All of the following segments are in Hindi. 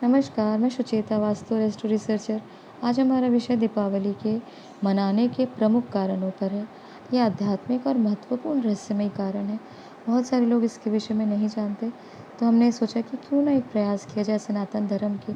नमस्कार, मैं सुचेता वास्तु रेस्टो रिसर्चर। आज हमारा विषय दीपावली के मनाने के प्रमुख कारणों पर है। ये आध्यात्मिक और महत्वपूर्ण रहस्यमय कारण है। बहुत सारे लोग इसके विषय में नहीं जानते, तो हमने सोचा कि क्यों ना एक प्रयास किया जाए सनातन धर्म के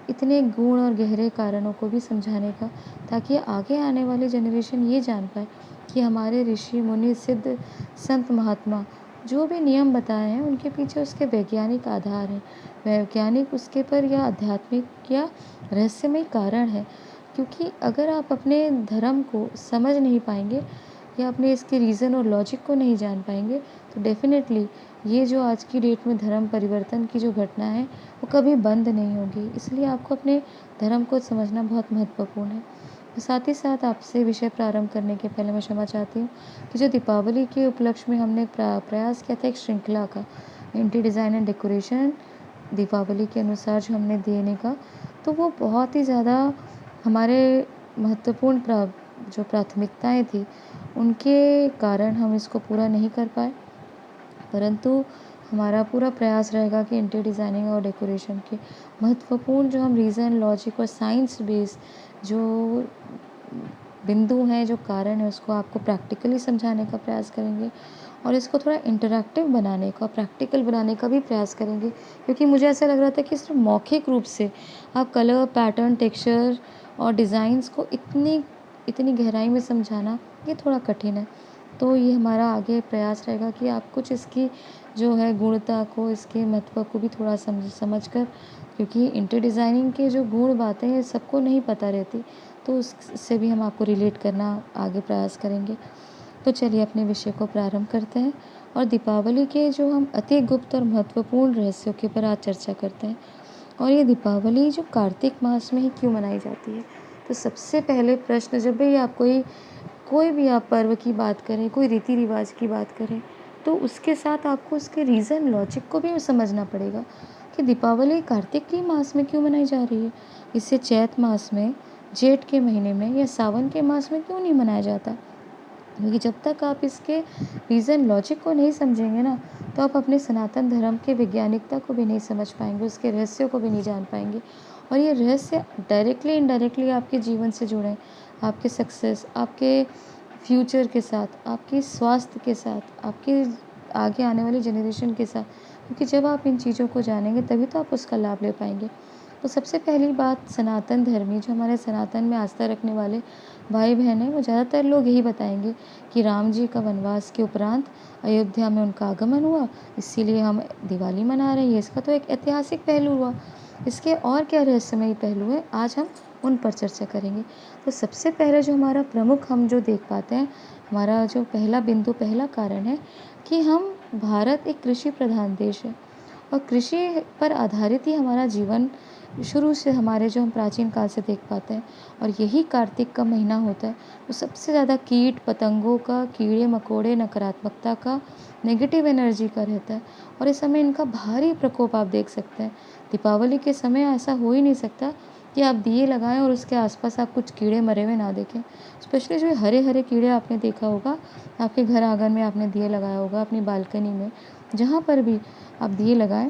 इतने गूढ़ और गहरे कारणों को भी समझाने का, ताकि आगे आने वाली जनरेशन ये जान पाए कि हमारे ऋषि मुनि सिद्ध संत महात्मा जो भी नियम बताए हैं उनके पीछे उसके वैज्ञानिक आधार हैं, वैज्ञानिक उसके पर या आध्यात्मिक या रहस्यमय कारण है। क्योंकि अगर आप अपने धर्म को समझ नहीं पाएंगे या अपने इसके रीज़न और लॉजिक को नहीं जान पाएंगे, तो डेफिनेटली ये जो आज की डेट में धर्म परिवर्तन की जो घटना है वो कभी बंद नहीं होगी। इसलिए आपको अपने धर्म को समझना बहुत महत्वपूर्ण है। साथ ही साथ आपसे विषय प्रारंभ करने के पहले मैं क्षमा चाहती हूँ कि जो दीपावली के उपलक्ष्य में हमने प्रयास किया था एक श्रृंखला का interior design and decoration Deepavali के अनुसार जो हमने देने का, तो वो बहुत ही ज़्यादा हमारे महत्वपूर्ण जो प्राथमिकताएं थी उनके कारण हम इसको पूरा नहीं कर पाए। परंतु हमारा पूरा प्रयास रहेगा कि इंटीरियर डिज़ाइनिंग और डेकोरेशन के महत्वपूर्ण जो हम रीज़न लॉजिक और साइंस बेस जो बिंदु हैं, जो कारण है, उसको आपको प्रैक्टिकली समझाने का प्रयास करेंगे और इसको थोड़ा इंटरैक्टिव बनाने का, प्रैक्टिकल बनाने का भी प्रयास करेंगे। क्योंकि मुझे ऐसा लग रहा था कि सिर्फ मौखिक रूप से आप कलर पैटर्न टेक्सचर और डिज़ाइंस को इतनी इतनी गहराई में समझाना ये थोड़ा कठिन है। तो ये हमारा आगे प्रयास रहेगा कि आप कुछ इसकी जो है गुणता को, इसके महत्व को भी थोड़ा समझ कर, क्योंकि इंटीरियर डिज़ाइनिंग के जो गूढ़ बातें हैं सबको नहीं पता रहती, तो उससे भी हम आपको रिलेट करना आगे प्रयास करेंगे। तो चलिए अपने विषय को प्रारंभ करते हैं और दीपावली के जो हम अति गुप्त और महत्वपूर्ण रहस्यों के ऊपर आज चर्चा करते हैं। और ये दीपावली जो कार्तिक मास में ही क्यों मनाई जाती है। तो सबसे पहले प्रश्न, जब भी आप कोई भी आप पर्व की बात करें, कोई रीति रिवाज की बात करें, तो उसके साथ आपको उसके रीज़न लॉजिक को भी समझना पड़ेगा कि दीपावली कार्तिक के मास में क्यों मनाई जा रही है। इसे चैत मास में, जेठ के महीने में या सावन के मास में क्यों नहीं मनाया जाता। क्योंकि जब तक आप इसके रीज़न लॉजिक को नहीं समझेंगे ना, तो आप अपने सनातन धर्म के वैज्ञानिकता को भी नहीं समझ पाएंगे, उसके रहस्यों को भी नहीं जान पाएंगे। और ये रहस्य डायरेक्टली इनडायरेक्टली आपके जीवन से जुड़े हैं, आपके सक्सेस, आपके फ्यूचर के साथ, आपके स्वास्थ्य के साथ, आपके आगे आने वाली जनरेशन के साथ। क्योंकि जब आप इन चीज़ों को जानेंगे तभी तो आप उसका लाभ ले पाएंगे। तो सबसे पहली बात, सनातन धर्मी जो हमारे सनातन में आस्था रखने वाले भाई बहन हैं, वो ज़्यादातर लोग यही बताएंगे कि राम जी का वनवास के उपरांत अयोध्या में उनका आगमन हुआ, इसीलिए हम दिवाली मना रहे हैं। इसका तो एक ऐतिहासिक पहलू हुआ। इसके और क्या रहस्यमयी पहलू है, आज हम उन पर चर्चा करेंगे। तो सबसे पहले जो हमारा प्रमुख हम जो देख पाते हैं, हमारा जो पहला बिंदु, पहला कारण है कि हम भारत एक कृषि प्रधान देश है और कृषि पर आधारित ही हमारा जीवन शुरू से, हमारे जो हम प्राचीन काल से देख पाते हैं। और यही कार्तिक का महीना होता है तो सबसे ज़्यादा कीट पतंगों का, कीड़े मकोड़े, नकारात्मकता का, नेगेटिव एनर्जी का रहता है। और इस समय इनका भारी प्रकोप आप देख सकते हैं। दीपावली के समय ऐसा हो ही नहीं सकता कि आप दिए लगाएं और उसके आसपास आप कुछ कीड़े मरे हुए ना देखें। स्पेशली जो हरे हरे कीड़े आपने देखा होगा, आपके घर आंगन में आपने दिए लगाया होगा, अपनी बालकनी में, जहाँ पर भी आप दिए लगाएं,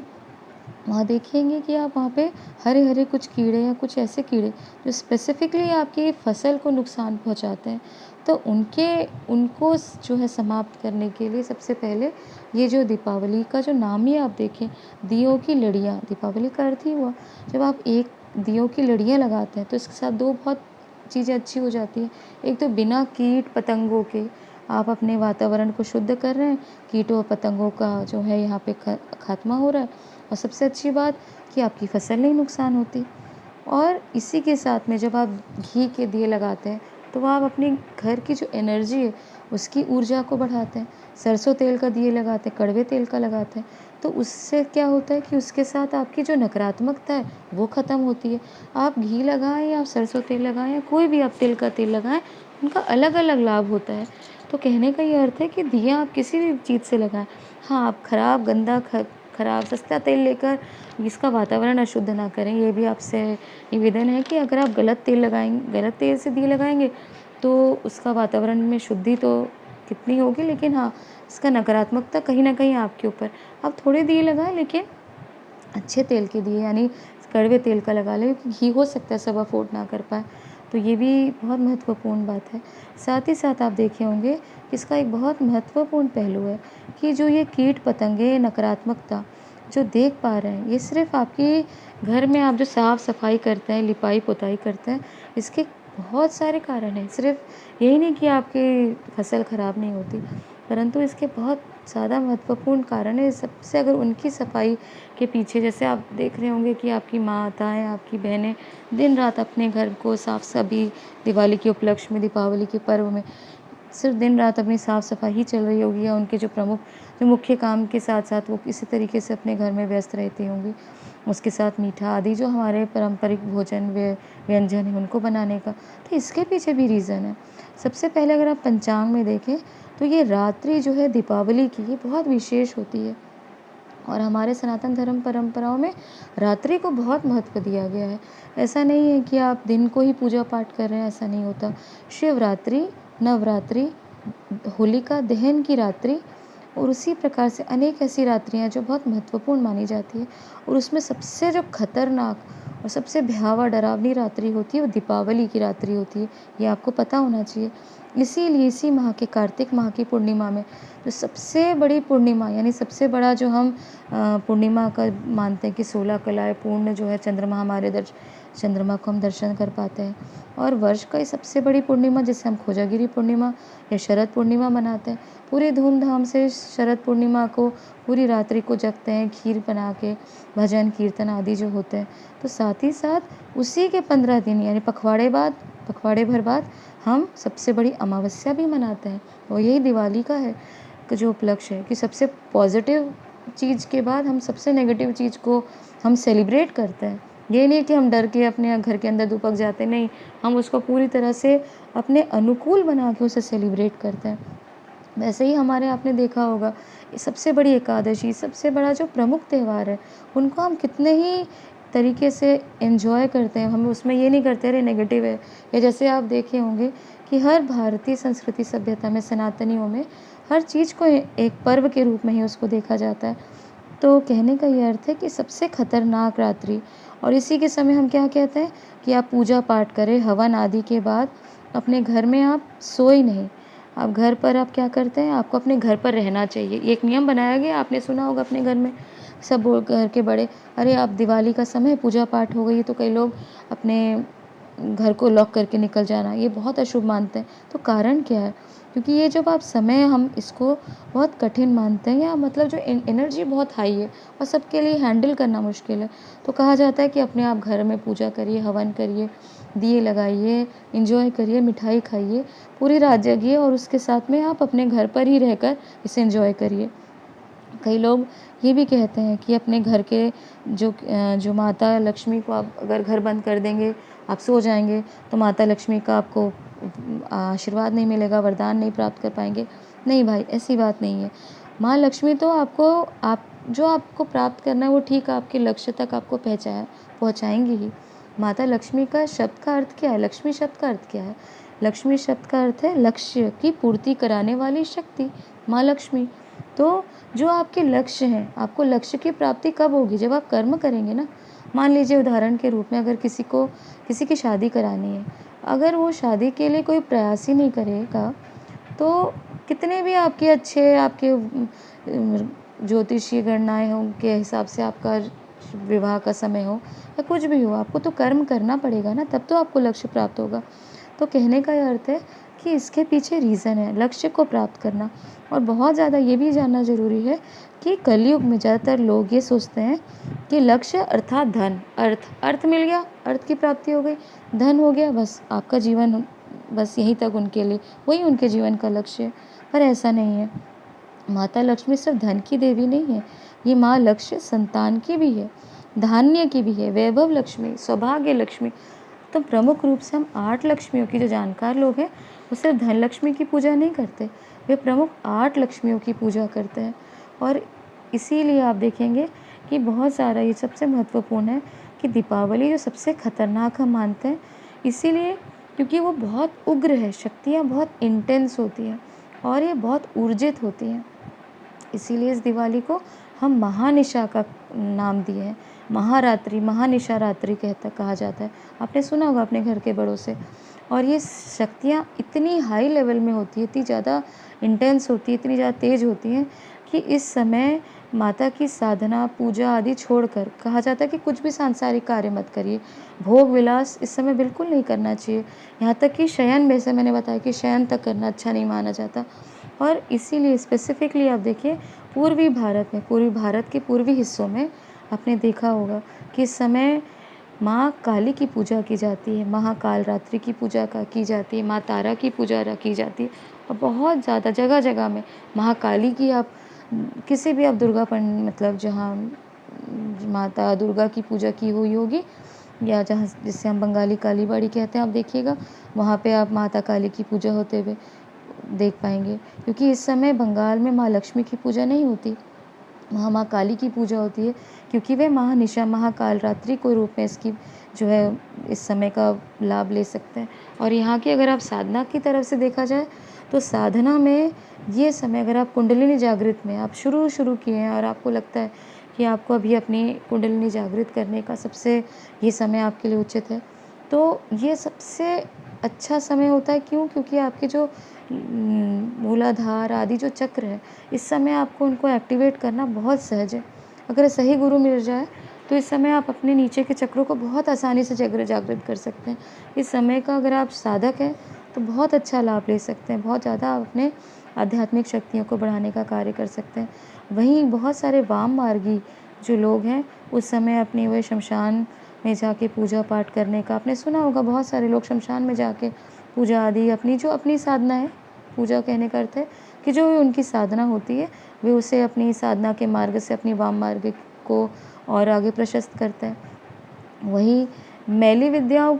वहाँ देखेंगे कि आप वहाँ पे हरे हरे कुछ कीड़े या कुछ ऐसे कीड़े जो स्पेसिफिकली आपकी फसल को नुकसान पहुँचाते हैं। तो उनको जो है समाप्त करने के लिए सबसे पहले ये जो दीपावली का जो नाम ही आप देखें, दियों की लड़ियाँ, दीपावली का अर्थ ही हुआ जब आप एक दियों की लड़ियाँ लगाते हैं, तो इसके साथ दो बहुत चीज़ें अच्छी हो जाती हैं। एक तो बिना कीट पतंगों के आप अपने वातावरण को शुद्ध कर रहे हैं, कीटों पतंगों का जो है यहाँ पे खात्मा हो रहा है। और सबसे अच्छी बात कि आपकी फसल नहीं नुकसान होती। और इसी के साथ में जब आप घी के दिए लगाते हैं, तो आप अपने घर की जो एनर्जी है उसकी ऊर्जा को बढ़ाते हैं। सरसों तेल का दिए लगाते हैं, कड़वे तेल का लगाते हैं, तो उससे क्या होता है कि उसके साथ आपकी जो नकारात्मकता है वो ख़त्म होती है। आप घी लगाएं या सरसों तेल लगाएं या कोई भी आप तेल का तेल लगाएं, उनका अलग अलग लाभ होता है। तो कहने का ये अर्थ है कि दिया आप किसी भी चीज़ से लगाएं। हाँ, आप खराब गंदा खराब सस्ता तेल लेकर इसका वातावरण अशुद्ध ना करें। ये भी आपसे निवेदन है कि अगर आप गलत तेल से दिए लगाएंगे तो उसका वातावरण में शुद्धि तो कितनी होगी, लेकिन हाँ, इसका नकारात्मकता कहीं ना कहीं आपके ऊपर। आप थोड़े दिए लगाएं, लेकिन अच्छे तेल के दिए, यानी कड़वे तेल का लगा लें, क्योंकि घी हो सकता है सब अफ़ोर्ड ना कर पाएँ, तो ये भी बहुत महत्वपूर्ण बात है। साथ ही साथ आप देखे होंगे कि इसका एक बहुत महत्वपूर्ण पहलू है कि जो ये कीट-पतंगे, नकारात्मकता जो देख पा रहे हैं, ये सिर्फ़ आपके घर में आप जो साफ-सफाई करते हैं, लिपाई-पुताई करते हैं, इसके बहुत सारे कारण हैं। सिर्फ़ यही नहीं कि आपकी फसल खराब नहीं होती, परंतु इसके बहुत ज़्यादा महत्वपूर्ण कारण है। सबसे अगर उनकी सफाई के पीछे, जैसे आप देख रहे होंगे कि आपकी माताएँ, आपकी बहनें दिन-रात अपने घर को सभी दिवाली के उपलक्ष्य में, दीपावली के पर्व में सिर्फ़ दिन-रात अपनी साफ-सफाई ही चल रही होगी, या उनके जो मुख्य काम के साथ-साथ वो इसी तरीके से अपने घर में व्यस्त रहती होंगी। उसके साथ मीठा आदि जो हमारे पारंपरिक भोजन व्यंजन हैं उनको बनाने का। तो इसके पीछे भी रीज़न है। सबसे पहले अगर आप पंचांग में देखें, तो ये रात्रि जो है दीपावली की, ये बहुत विशेष होती है। और हमारे सनातन धर्म परंपराओं में रात्रि को बहुत महत्व दिया गया है। ऐसा नहीं है कि आप दिन को ही पूजा पाठ कर रहे हैं, ऐसा नहीं होता। शिवरात्रि, नवरात्रि, होलिका दहन की रात्रि और उसी प्रकार से अनेक ऐसी रात्रियाँ जो बहुत महत्वपूर्ण मानी जाती है, और उसमें सबसे जो खतरनाक और सबसे भयावह डरावनी रात्रि होती है वो दीपावली की रात्रि होती है। ये आपको पता होना चाहिए। इसीलिए इसी माह के कार्तिक माह की पूर्णिमा में जो सबसे बड़ी पूर्णिमा, यानी सबसे बड़ा जो हम पूर्णिमा का मानते हैं कि 16 कलाएँ पूर्ण जो है चंद्रमा चंद्रमा को हम दर्शन कर पाते हैं। और वर्ष का ये सबसे बड़ी पूर्णिमा जिसे हम खोजागिरी पूर्णिमा या शरद पूर्णिमा मनाते हैं। पूरे धूमधाम से शरद पूर्णिमा को पूरी रात्रि को जगते हैं, खीर बना के, भजन कीर्तन आदि जो होते हैं। तो साथ ही साथ उसी के 15 दिन यानी पखवाड़े भर बाद हम सबसे बड़ी अमावस्या भी मनाते हैं, और यही दिवाली का है कि जो उपलक्ष्य है कि सबसे पॉजिटिव चीज़ के बाद हम सबसे नेगेटिव चीज़ को हम सेलिब्रेट करते हैं। ये नहीं कि हम डर के अपने घर के अंदर दुबक जाते, नहीं, हम उसको पूरी तरह से अपने अनुकूल बना के उसे सेलिब्रेट करते हैं। वैसे ही हमारे आपने देखा होगा, ये सबसे बड़ी एकादशी, सबसे बड़ा जो प्रमुख त्योहार है, उनको हम कितने ही तरीके से एन्जॉय करते हैं। हम उसमें ये नहीं करते अरे नेगेटिव है। या जैसे आप देखे होंगे कि हर भारतीय संस्कृति सभ्यता में, सनातनियों में हर चीज़ को एक पर्व के रूप में ही उसको देखा जाता है। तो कहने का ये अर्थ है कि सबसे खतरनाक रात्रि, और इसी के समय हम क्या कहते हैं कि आप पूजा पाठ करें, हवन आदि के बाद अपने घर में आप सोए नहीं। आप घर पर आप क्या करते हैं, आपको अपने घर पर रहना चाहिए। ये एक नियम बनाया गया, आपने सुना होगा अपने घर में घर के बड़े, अरे आप दिवाली का समय पूजा पाठ हो गई है, तो कई लोग अपने घर को लॉक करके निकल जाना, ये बहुत अशुभ मानते हैं। तो कारण क्या है? क्योंकि ये जब आप समय हम इसको बहुत कठिन मानते हैं, या मतलब जो एनर्जी बहुत हाई है और सबके लिए हैंडल करना मुश्किल है, तो कहा जाता है कि अपने आप घर में पूजा करिए, हवन करिए, दिए लगाइए, एंजॉय करिए, मिठाई खाइए, पूरी रात जगिए, और उसके साथ में आप अपने घर पर ही रहकर इसे एंजॉय करिए। कई लोग ये भी कहते हैं कि अपने घर के जो माता लक्ष्मी को आप अगर घर बंद कर देंगे, आप सो जाएँगे, तो माता लक्ष्मी का आपको आशीर्वाद नहीं मिलेगा, वरदान नहीं प्राप्त कर पाएँगे। नहीं भाई, ऐसी बात नहीं है। माँ लक्ष्मी तो जो आपको प्राप्त करना है वो ठीक आपके लक्ष्य तक आपको पहुँचाएँगी ही। माता लक्ष्मी का शब्द का अर्थ क्या है? लक्ष्मी शब्द का अर्थ क्या है? लक्ष्मी शब्द का अर्थ है लक्ष्य की पूर्ति कराने वाली शक्ति, माँ लक्ष्मी। तो जो आपके लक्ष्य हैं, आपको लक्ष्य की प्राप्ति कब होगी? जब आप कर्म करेंगे ना। मान लीजिए उदाहरण के रूप में, अगर किसी की शादी करानी है, अगर वो शादी के लिए कोई प्रयास ही नहीं करेगा, तो कितने भी आपके अच्छे आपके ज्योतिषीय गणनाएँ हों के हिसाब से आपका विवाह का समय हो या कुछ भी हो, आपको तो कर्म करना पड़ेगा ना, तब तो आपको लक्ष्य प्राप्त होगा। तो कहने का ये अर्थ है कि इसके पीछे रीज़न है लक्ष्य को प्राप्त करना। और बहुत ज़्यादा ये भी जानना ज़रूरी है कि कलयुग में ज़्यादातर लोग ये सोचते हैं कि लक्ष्य अर्थात धन, अर्थ मिल गया, अर्थ की प्राप्ति हो गई, धन हो गया, बस आपका जीवन बस यहीं तक उनके लिए, वही उनके जीवन का लक्ष्य है। पर ऐसा नहीं है। माता लक्ष्मी सिर्फ धन की देवी नहीं है, ये माँ लक्ष्य संतान की भी है, धान्य की भी है, वैभव लक्ष्मी, सौभाग्य लक्ष्मी। तो प्रमुख रूप से हम 8 लक्ष्मियों की जो जानकार लोग हैं, वो सिर्फ धन लक्ष्मी की पूजा नहीं करते, वे प्रमुख 8 लक्ष्मियों की पूजा करते हैं। और इसीलिए आप देखेंगे कि बहुत सारा ये सबसे महत्वपूर्ण है कि दीपावली जो सबसे खतरनाक हम मानते हैं, इसीलिए क्योंकि वो बहुत उग्र है, शक्तियाँ बहुत इंटेंस होती हैं और ये बहुत ऊर्जित होती हैं। इसीलिए इस दिवाली को हम महानिशा का नाम दिए हैं। महारात्रि, महानिशा रात्रि कहा जाता है। आपने सुना होगा अपने घर के बड़ों से। और ये शक्तियाँ इतनी हाई लेवल में होती है, इतनी ज़्यादा इंटेंस होती है, इतनी ज़्यादा तेज़ होती हैं कि इस समय माता की साधना, पूजा आदि छोड़कर कहा जाता है कि कुछ भी सांसारिक कार्य मत करिए। भोग विलास इस समय बिल्कुल नहीं करना चाहिए। यहाँ तक कि शयन, जैसे मैंने बताया कि शयन तक करना अच्छा नहीं माना जाता। और इसीलिए स्पेसिफ़िकली आप देखिए, पूर्वी भारत के पूर्वी हिस्सों में आपने देखा होगा कि इस समय माँ काली की पूजा की जाती है, महाकाल रात्रि की पूजा की जाती है, माँ तारा की पूजा की जाती है। और बहुत ज़्यादा जगह-जगह में महाकाली की आप किसी भी आप मतलब जहाँ माता दुर्गा की पूजा की हुई होगी, या जहाँ जिसे हम बंगाली काली बाड़ी कहते हैं, आप देखिएगा वहाँ पे आप माता काली की पूजा होते हुए देख पाएँगे। क्योंकि इस समय बंगाल में माँ लक्ष्मी की पूजा नहीं होती, वहाँ माँ काली की पूजा होती है, क्योंकि वे महानिशा महाकाल रात्रि को रूप में इसकी जो है इस समय का लाभ ले सकते हैं। और यहाँ की अगर आप साधना की तरफ से देखा जाए, तो साधना में ये समय, अगर आप कुंडलिनी जागृत में आप शुरू किए हैं और आपको लगता है कि आपको अभी अपनी कुंडलिनी जागृत करने का सबसे ये समय आपके लिए उचित है, तो ये सबसे अच्छा समय होता है। क्यों? क्योंकि आपके जो मूलाधार आदि जो चक्र है, इस समय आपको उनको एक्टिवेट करना बहुत सहज है। अगर सही गुरु मिल जाए, तो इस समय आप अपने नीचे के चक्रों को बहुत आसानी से जागृत कर सकते हैं। इस समय का अगर आप साधक हैं, तो बहुत अच्छा लाभ ले सकते हैं, बहुत ज़्यादा आप अपने आध्यात्मिक शक्तियों को बढ़ाने का कार्य कर सकते हैं। वहीं बहुत सारे वाम मार्गी जो लोग हैं, उस समय अपनी वही शमशान में जाके पूजा पाठ करने का आपने सुना होगा। बहुत सारे लोग शमशान में जाके पूजा आदि अपनी साधना है, पूजा कहने का अर्थ है कि जो उनकी साधना होती है, वे उसे अपनी साधना के मार्ग से अपनी वाम मार्ग को और आगे प्रशस्त करते हैं। वहीं मैली विद्याओं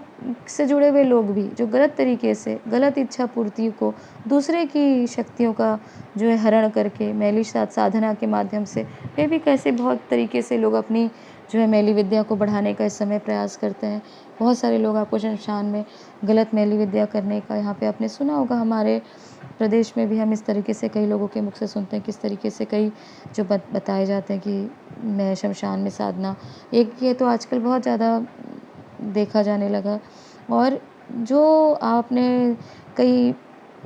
से जुड़े हुए लोग भी, जो गलत तरीके से गलत इच्छा पूर्ति को, दूसरे की शक्तियों का जो है हरण करके मैली साधना के माध्यम से, वे भी कैसे बहुत तरीके से लोग अपनी जो है मैली विद्या को बढ़ाने का इस समय प्रयास करते हैं। बहुत सारे लोग आपको शमशान में गलत मैली विद्या करने का, यहाँ पे आपने सुना होगा, हमारे प्रदेश में भी हम इस तरीके से कई लोगों के मुख से सुनते हैं, किस तरीके से कई जो बताए जाते हैं कि मैं शमशान में साधना, एक ये तो आजकल बहुत ज़्यादा देखा जाने लगा। और जो आपने कई,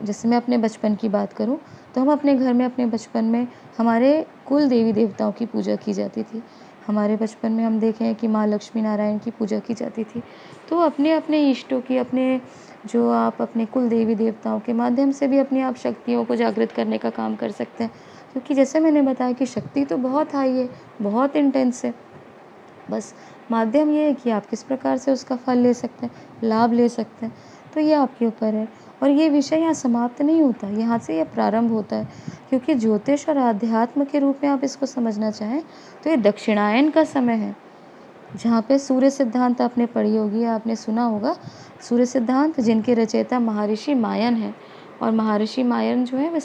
जैसे मैं अपने बचपन की बात करूँ, तो हम अपने घर में अपने बचपन में हमारे कुल देवी देवताओं की पूजा की जाती थी। हमारे बचपन में हम देखे हैं कि माँ लक्ष्मी नारायण की पूजा की जाती थी। तो अपने इष्टों की, जो आप अपने कुल देवी देवताओं के माध्यम से भी अपनी आप शक्तियों को जागृत करने का काम कर सकते हैं। क्योंकि जैसे मैंने बताया कि शक्ति तो बहुत हाई है, बहुत इंटेंस है। बस माध्यम ये है कि आप किस प्रकार से उसका फल ले सकते हैं, लाभ ले सकते हैं, तो ये आपके ऊपर है। और ये विषय यहाँ समाप्त नहीं होता, यहाँ से ये प्रारंभ होता है। क्योंकि ज्योतिष और आध्यात्म के रूप में आप इसको समझना चाहें, तो ये दक्षिणायन का समय है, जहाँ पे सूर्य सिद्धांत आपने पढ़ी होगी, आपने सुना होगा। सूर्य सिद्धांत जिनके रचयिता महर्षि मायन हैं, और महर्षि मायन जो है वे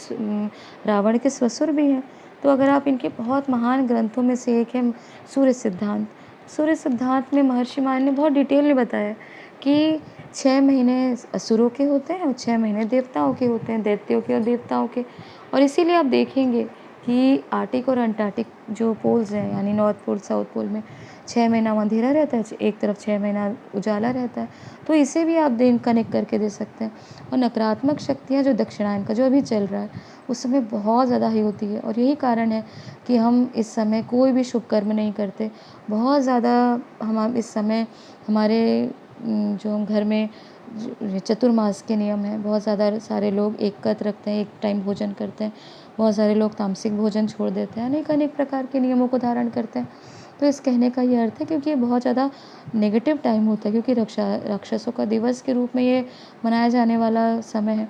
रावण के ससुर भी हैं। तो अगर आप इनके बहुत महान ग्रंथों में से एक है सूर्य सिद्धांत। सूर्य सिद्धांत में महर्षि मायन ने बहुत डिटेल में बताया कि 6 महीने असुरों के होते हैं और 6 महीने देवताओं के होते हैं, दैत्यों के और देवताओं के। और इसीलिए आप देखेंगे कि आर्टिक और अंटार्कटिक जो पोल्स हैं, यानी नॉर्थ पोल साउथ पोल में 6 महीना अंधेरा रहता है, एक तरफ 6 महीना उजाला रहता है। तो इसे भी आप दिन कनेक्ट करके दे सकते हैं। और नकारात्मक शक्तियाँ जो दक्षिणायन का जो अभी चल रहा है, उस समय बहुत ज़्यादा ही होती है। और यही कारण है कि हम इस समय कोई भी शुभ कर्म नहीं करते। बहुत ज़्यादा हम इस समय हमारे जो घर में चतुर्मास के नियम हैं, बहुत ज़्यादा सारे लोग एक व्रत रखते हैं, एक टाइम भोजन करते हैं। बहुत सारे लोग तामसिक भोजन छोड़ देते हैं, अनेक प्रकार के नियमों को धारण करते हैं। तो इस कहने का ये अर्थ है, क्योंकि ये बहुत ज़्यादा नेगेटिव टाइम होता है, क्योंकि राक्षसों का दिवस के रूप में ये मनाया जाने वाला समय है।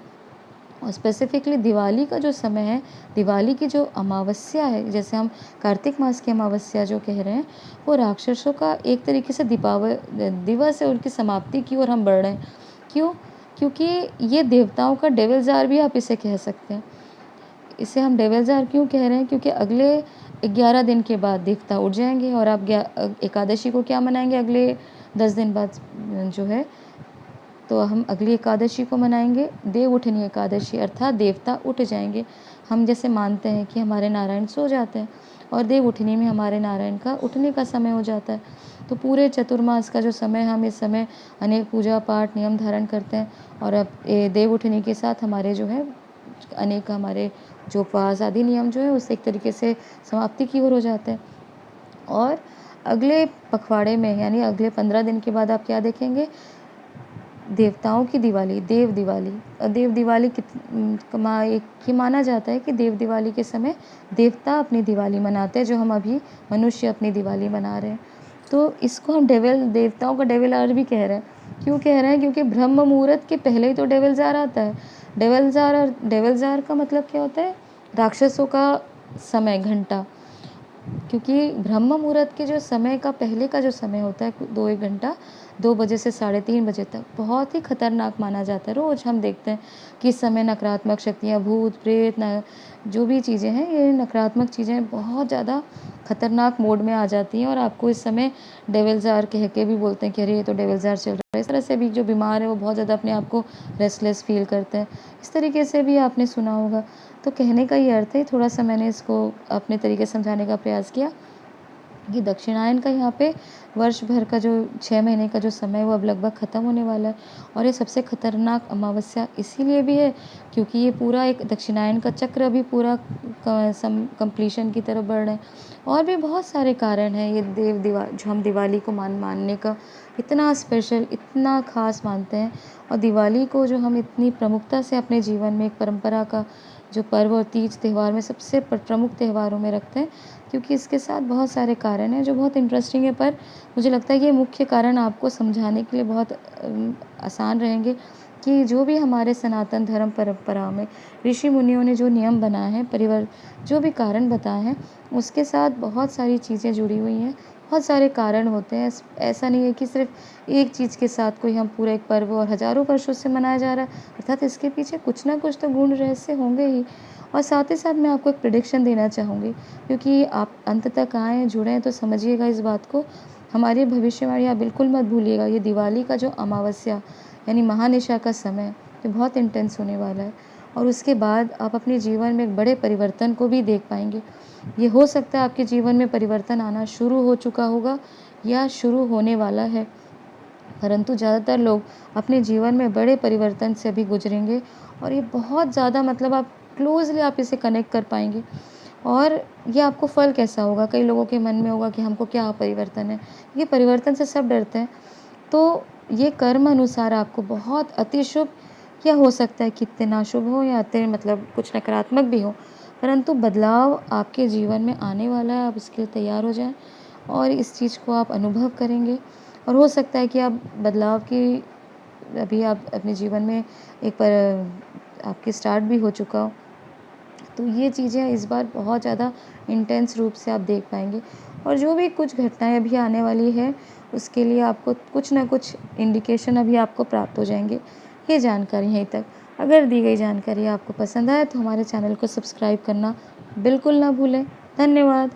और स्पेसिफिकली दिवाली का जो समय है, दिवाली की जो अमावस्या है, जैसे हम कार्तिक मास की अमावस्या जो कह रहे हैं, वो राक्षसों का एक तरीके से दिवस है, उनकी समाप्ति की ओर हम बढ़ रहे हैं। क्यों? क्योंकि ये देवताओं का डेविल्स आवर भी आप इसे कह सकते हैं। इसे हम डेविल्स आवर क्यों कह रहे हैं? क्योंकि अगले 11 दिन के बाद देवता उठ जाएंगे, और आप एकादशी को क्या मनाएंगे अगले 10 दिन बाद जो है, तो हम अगली एकादशी को मनाएंगे देव उठनी एकादशी, अर्थात देवता उठ जाएंगे। हम जैसे मानते हैं कि हमारे नारायण सो जाते हैं और देव उठनी में हमारे नारायण का उठने का समय हो जाता है। तो पूरे चतुर्मास का जो समय हम इस समय अनेक पूजा पाठ नियम धारण करते हैं और अब देव उठनी के साथ हमारे जो है अनेक हमारे जो उपवास आदि नियम जो है उससे एक तरीके से समाप्ति की ओर हो जाते हैं। और अगले पखवाड़े में यानी अगले 15 दिन के बाद आप क्या देखेंगे, देवताओं की दिवाली, देव दिवाली। देव दिवाली ये माना जाता है कि देव दिवाली के समय देवता अपनी दिवाली मनाते हैं, जो हम अभी मनुष्य अपनी दिवाली मना रहे हैं। तो इसको हम देवताओं का डेविल आवर भी कह रहे हैं। क्यों कह रहे हैं? क्योंकि ब्रह्म मुहूर्त के पहले ही तो डेविल्स आवर आता है। डेविल्स आवर का मतलब क्या होता है? राक्षसों का समय, घंटा। क्योंकि ब्रह्म मुहूर्त के जो समय का पहले का जो समय होता है 2-1 घंटा, 2 बजे से 3:30 बजे तक बहुत ही खतरनाक माना जाता है। रोज़ हम देखते हैं कि इस समय नकारात्मक शक्तियाँ, भूत प्रेत जो भी चीज़ें हैं, ये नकारात्मक चीज़ें बहुत ज़्यादा खतरनाक मोड में आ जाती हैं और आपको इस समय डेविल्स आवर कह के भी बोलते हैं कि अरे ये तो डेविल्स आवर चल रहा है। इस तरह से भी जो बीमार है वो बहुत ज़्यादा अपने आप को रेस्टलेस फील करते हैं। इस तरीके से भी आपने सुना होगा। तो कहने का ये अर्थ है, थोड़ा-सा मैंने इसको अपने तरीके से समझाने का प्रयास किया कि दक्षिणायन का यहाँ पे वर्ष भर का जो 6 महीने का जो समय है वो अब लगभग ख़त्म होने वाला है और ये सबसे खतरनाक अमावस्या इसीलिए भी है क्योंकि ये पूरा एक दक्षिणायन का चक्र अभी पूरा कंप्लीशन की तरफ बढ़ रहे हैं। और भी बहुत सारे कारण हैं ये जो हम दिवाली को मानने का इतना स्पेशल, इतना ख़ास मानते हैं और दिवाली को जो हम इतनी प्रमुखता से अपने जीवन में एक परंपरा का जो पर्व और तीज त्यौहार में सबसे प्रमुख त्योहारों में रखते हैं क्योंकि इसके साथ बहुत सारे कारण हैं जो बहुत इंटरेस्टिंग है। पर मुझे लगता है ये मुख्य कारण आपको समझाने के लिए बहुत आसान रहेंगे कि जो भी हमारे सनातन धर्म परंपरा में ऋषि मुनियों ने जो नियम बनाए हैं, जो भी कारण बताए हैं, उसके साथ बहुत सारी चीज़ें जुड़ी हुई हैं, बहुत सारे कारण होते हैं। ऐसा नहीं है कि सिर्फ एक चीज़ के साथ कोई हम पूरा एक पर्व और हज़ारों वर्षों से मनाया जा रहा है, अर्थात इसके पीछे कुछ ना कुछ तो गूढ़ रहस्य होंगे ही। और साथ ही साथ मैं आपको एक प्रेडिक्शन देना चाहूँगी क्योंकि आप अंत तक आए हैं, जुड़े हैं, तो समझिएगा इस बात को। हमारी भविष्यवाणी आप बिल्कुल मत भूलिएगा। ये दिवाली का जो अमावस्या यानी महानिशा का समय, ये बहुत इंटेंस होने वाला है और उसके बाद आप अपने जीवन में एक बड़े परिवर्तन को भी देख पाएंगे। ये हो सकता है आपके जीवन में परिवर्तन आना शुरू हो चुका होगा या शुरू होने वाला है, परंतु ज़्यादातर लोग अपने जीवन में बड़े परिवर्तन से अभी गुजरेंगे और ये बहुत ज़्यादा मतलब आप क्लोज़ली आप इसे कनेक्ट कर पाएँगे। और ये आपको फल कैसा होगा? कई लोगों के मन में होगा कि हमको क्या परिवर्तन है? ये परिवर्तन से सब डरते हैं। तो ये कर्म अनुसार आपको बहुत अति शुभ या हो सकता है कि इतने नाशुभ हो या इतने मतलब कुछ नकारात्मक भी हो, परंतु बदलाव आपके जीवन में आने वाला है। आप इसके लिए तैयार हो जाएँ और इस चीज़ को आप अनुभव करेंगे और हो सकता है कि आप बदलाव की अभी आप अपने जीवन में एक आपकी स्टार्ट भी हो चुका हो। तो ये चीज़ें इस बार बहुत ज़्यादा इंटेंस रूप से आप देख पाएँगे और जो भी कुछ घटनाएँ अभी आने वाली है, उसके लिए आपको कुछ ना कुछ इंडिकेशन अभी आपको प्राप्त हो जाएँगे। ये जानकारी यहीं तक। अगर दी गई जानकारी आपको पसंद आए तो हमारे चैनल को सब्सक्राइब करना बिल्कुल ना भूलें। धन्यवाद।